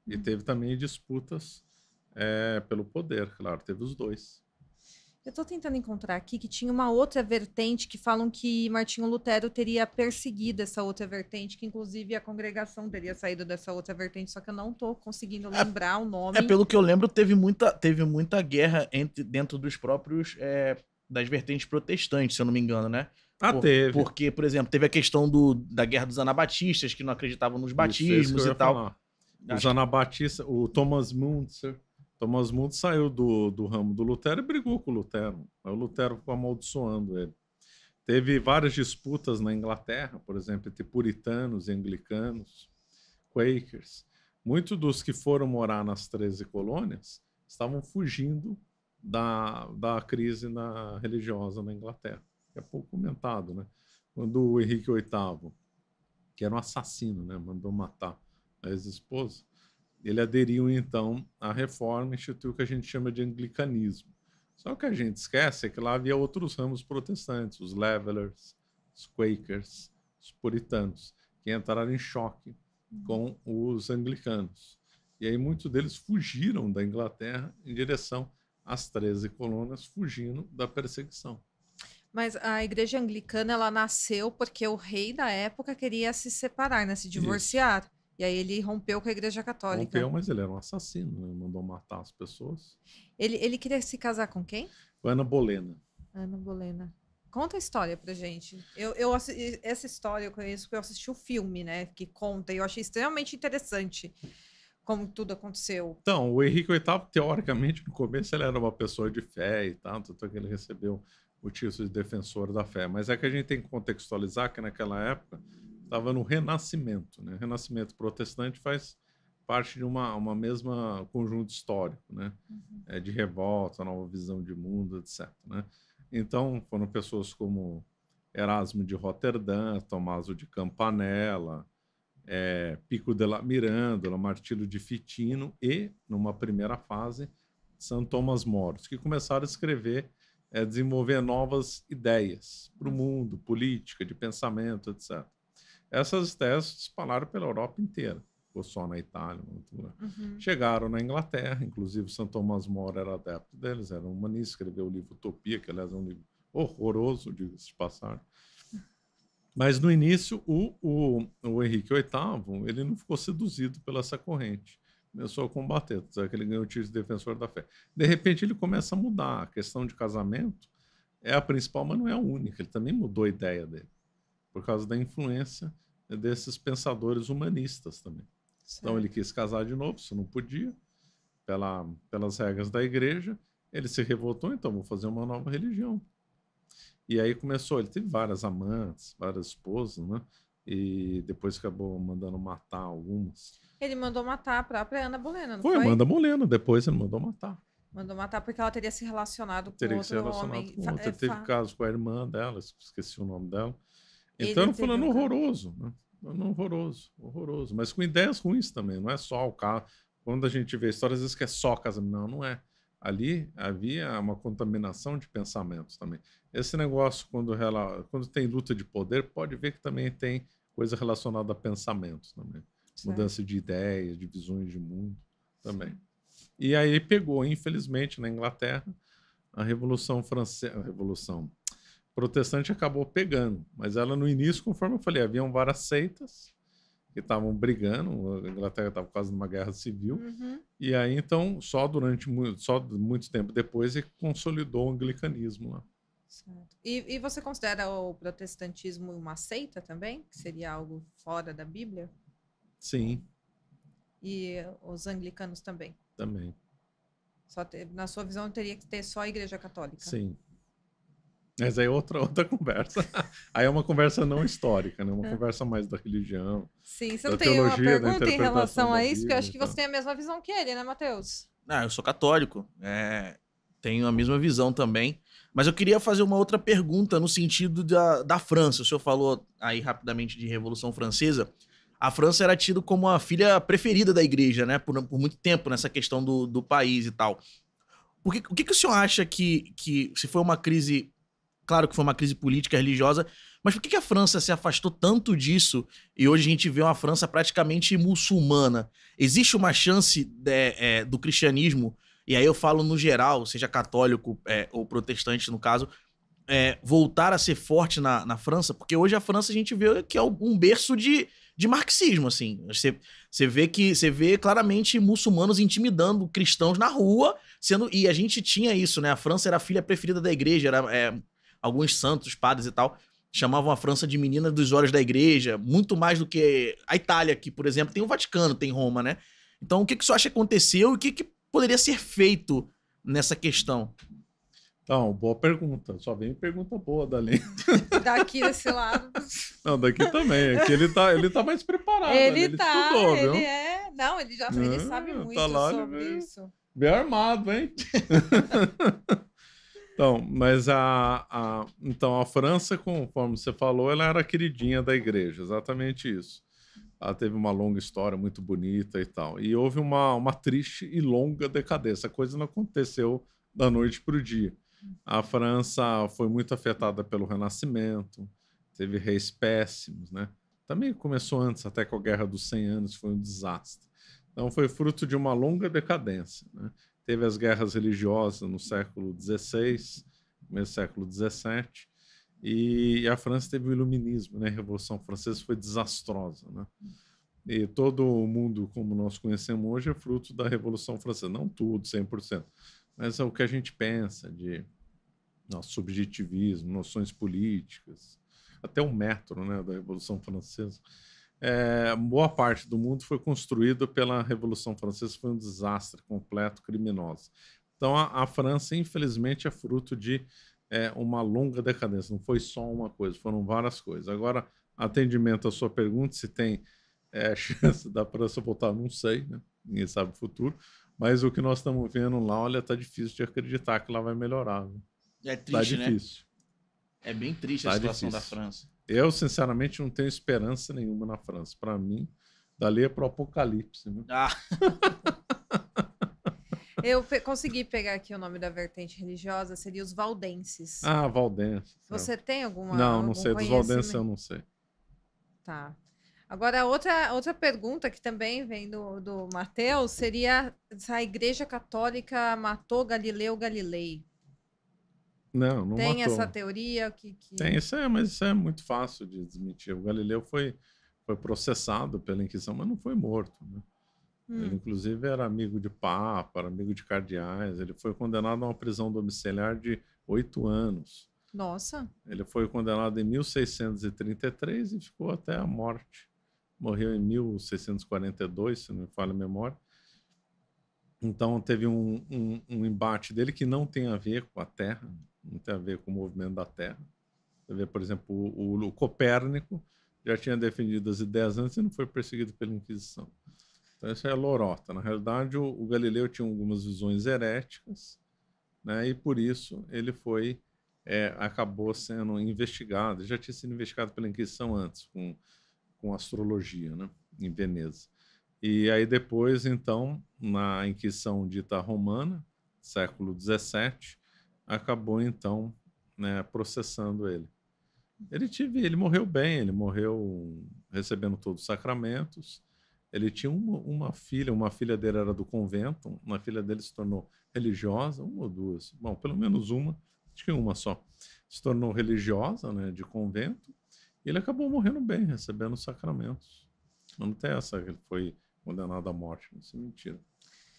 E teve também disputas pelo poder, claro, teve os dois. Eu estou tentando encontrar aqui que tinha uma outra vertente que falam que Martinho Lutero teria perseguido essa outra vertente, que inclusive a congregação teria saído dessa outra vertente, só que eu não estou conseguindo lembrar o nome. Pelo que eu lembro, teve muita guerra dentro dos próprios das vertentes protestantes, se eu não me engano, né? Teve. Porque, por exemplo, teve a questão da guerra dos anabatistas, que não acreditavam nos batismos e tal. Falar. Os anabatistas, o Thomas Müntzer saiu do ramo do Lutero e brigou com o Lutero. O Lutero ficou amaldiçoando ele. Teve várias disputas na Inglaterra, por exemplo, entre puritanos e anglicanos, quakers. Muitos dos que foram morar nas 13 colônias estavam fugindo da crise religiosa na Inglaterra. É pouco comentado, né? Quando o Henrique VIII, que era um assassino, né, mandou matar a ex-esposa, ele aderiu, então, à reforma e instituiu o que a gente chama de anglicanismo. Só que a gente esquece que lá havia outros ramos protestantes, os Levelers, os Quakers, os puritanos, que entraram em choque com os anglicanos. E aí muitos deles fugiram da Inglaterra em direção às 13 colônias, fugindo da perseguição. Mas a igreja anglicana, ela nasceu porque o rei da época queria se separar, né, se divorciar. Isso. E aí ele rompeu com a igreja católica. Rompeu, mas ele era um assassino, né? Mandou matar as pessoas. Ele queria se casar com quem? Com Ana Bolena. Ana Bolena. Conta a história pra gente. Essa história eu conheço porque eu assisti o filme, né? Que conta, e eu achei extremamente interessante como tudo aconteceu. Então, o Henrique VIII, teoricamente, no começo ele era uma pessoa de fé e tal, tanto que ele recebeu o título de defensor da fé. Mas é que a gente tem que contextualizar que naquela época estava no Renascimento, né? O Renascimento protestante faz parte de uma mesma conjunto histórico, né? De revolta, nova visão de mundo, etc. Né? Então, foram pessoas como Erasmo de Roterdã, Tomaso de Campanella, Pico della Mirandola, Martírio de Fitino e, numa primeira fase, São Tomás Moros, que começaram a escrever, desenvolver novas ideias para o mundo, política, de pensamento, etc. Essas ideias se espalharam pela Europa inteira, ou só na Itália, no outro lugar. Chegaram na Inglaterra, inclusive São Tomás More era adepto deles, era um humanista, escreveu o livro Utopia, que aliás é um livro horroroso, diga-se de passagem. Mas no início, o Henrique VIII, ele não ficou seduzido pela essa corrente. Começou a combater, que ele ganhou o título de defensor da fé. De repente ele começa a mudar. A questão de casamento é a principal, mas não é a única. Ele também mudou a ideia dele, por causa da influência desses pensadores humanistas também. Certo. Então ele quis casar de novo, isso não podia, pelas regras da igreja. Ele se revoltou, então vou fazer uma nova religião. E aí começou, ele teve várias amantes, várias esposas, né? E depois acabou mandando matar algumas. Ele mandou matar a própria Ana Bolena, não foi? Foi, Ana Bolena, depois ele mandou matar. Mandou matar porque ela teria se relacionado com outro homem. Ele teve caso com a irmã dela, esqueci o nome dela. Então ele falando horroroso, né? Horroroso. Mas com ideias ruins também, não é só o caso. Quando a gente vê histórias, às vezes que é só casamento. Não é. Ali havia uma contaminação de pensamentos também. Esse negócio, quando tem luta de poder, pode ver que também tem coisa relacionada a pensamentos também. Certo. Mudança de ideias, de visões de mundo também. Sim. E aí pegou, infelizmente, na Inglaterra, a Revolução Francesa, a Revolução Protestante acabou pegando, mas ela no início, conforme eu falei, haviam várias seitas que estavam brigando, a Inglaterra estava quase numa guerra civil, e aí então, só muito tempo depois, ele consolidou o anglicanismo lá. Certo. E você considera o protestantismo uma seita também? Que seria algo fora da Bíblia? Sim. E os anglicanos também? Também. Na sua visão, teria que ter só a Igreja Católica? Sim. Mas aí é outra conversa. Aí é uma conversa não histórica, né? Uma conversa mais da religião. Sim, você não tem uma pergunta em relação a isso? Porque eu acho que você tem a mesma visão que ele, né, Matheus? Eu sou católico. Tenho a mesma visão também. Mas eu queria fazer uma outra pergunta no sentido da França. O senhor falou aí rapidamente de Revolução Francesa. A França era tida como a filha preferida da igreja, né? Por muito tempo nessa questão do país e tal. O que o senhor acha que se foi uma crise... Claro que foi uma crise política, religiosa, Mas por que a França se afastou tanto disso e hoje a gente vê uma França praticamente muçulmana? Existe uma chance do cristianismo, e aí eu falo no geral, seja católico ou protestante no caso, voltar a ser forte na França? Porque hoje a França a gente vê que é um berço de marxismo, assim. Você vê claramente muçulmanos intimidando cristãos na rua, e a gente tinha isso, né? A França era a filha preferida da igreja, alguns santos, padres e tal, chamavam a França de menina dos olhos da igreja, muito mais do que a Itália, que, por exemplo, tem o Vaticano, tem Roma, né? Então, o que você acha que aconteceu e o que poderia ser feito nessa questão? Então, boa pergunta. Só vem pergunta boa dali. Daqui desse lado. Não, daqui também. Aqui ele tá mais preparado. Ele estudou, viu? Não, ele sabe muito tá lá, sobre isso. Bem armado, hein? Então, mas então a França, conforme você falou, ela era a queridinha da igreja, exatamente isso. Ela teve uma longa história muito bonita e tal. E houve uma triste e longa decadência. A coisa não aconteceu da noite para o dia. A França foi muito afetada pelo Renascimento, teve reis péssimos, né? Também começou antes, até com a Guerra dos 100 Anos, foi um desastre. Então foi fruto de uma longa decadência, né? Teve as guerras religiosas no século XVI, começo do século XVII, e a França teve o Iluminismo, né? A Revolução Francesa foi desastrosa, né? E todo o mundo, como nós conhecemos hoje, é fruto da Revolução Francesa. Não tudo, 100%. Mas é o que a gente pensa de nosso subjetivismo, noções políticas, até o método, né, da Revolução Francesa. Boa parte do mundo foi construído pela Revolução Francesa, foi um desastre completo, criminoso. Então a França, infelizmente, é fruto de uma longa decadência, não foi só uma coisa, foram várias coisas. Agora, atendimento à sua pergunta, se tem chance da França voltar, não sei, né? Ninguém sabe o futuro. Mas o que nós estamos vendo lá, olha, tá difícil de acreditar que ela vai melhorar. Viu? É triste, tá difícil. Né? É bem triste a situação da França. Eu, sinceramente, não tenho esperança nenhuma na França. Para mim, dali é pro apocalipse. Né? Eu consegui pegar aqui o nome da vertente religiosa, seria os valdenses. Ah, valdenses. Você tem alguma Não sei. Dos valdenses eu não sei. Tá. Agora, outra pergunta que também vem do Mateus seria se a Igreja Católica matou Galileu Galilei. Não tem matou. Essa teoria? Tem, mas isso é muito fácil de desmentir. O Galileu foi processado pela Inquisição, mas não foi morto. Né? Ele, inclusive, era amigo de Papa, era amigo de cardeais. Ele foi condenado a uma prisão domiciliar de 8 anos. Nossa! Ele foi condenado em 1633 e ficou até a morte. Morreu em 1642, se não me falha a memória. Então, teve um embate dele que não tem a ver com a Terra, não tem a ver com o movimento da Terra. Você vê, por exemplo, o Copérnico já tinha defendido as ideias antes e não foi perseguido pela Inquisição. Então, isso é lorota. Na realidade, o Galileu tinha algumas visões heréticas, né, e por isso ele acabou sendo investigado. Ele já tinha sido investigado pela Inquisição antes, com astrologia, né, em Veneza. E aí depois, então, na Inquisição dita romana, século XVII, acabou, então, né, processando ele. Ele morreu bem, ele morreu recebendo todos os sacramentos. Ele tinha uma filha dele era do convento, uma filha dele se tornou religiosa, uma ou duas, bom, pelo menos uma, acho que uma só, se tornou religiosa, né, de convento. E ele acabou morrendo bem, recebendo os sacramentos. Não tem essa, ele foi condenado à morte, isso é mentira.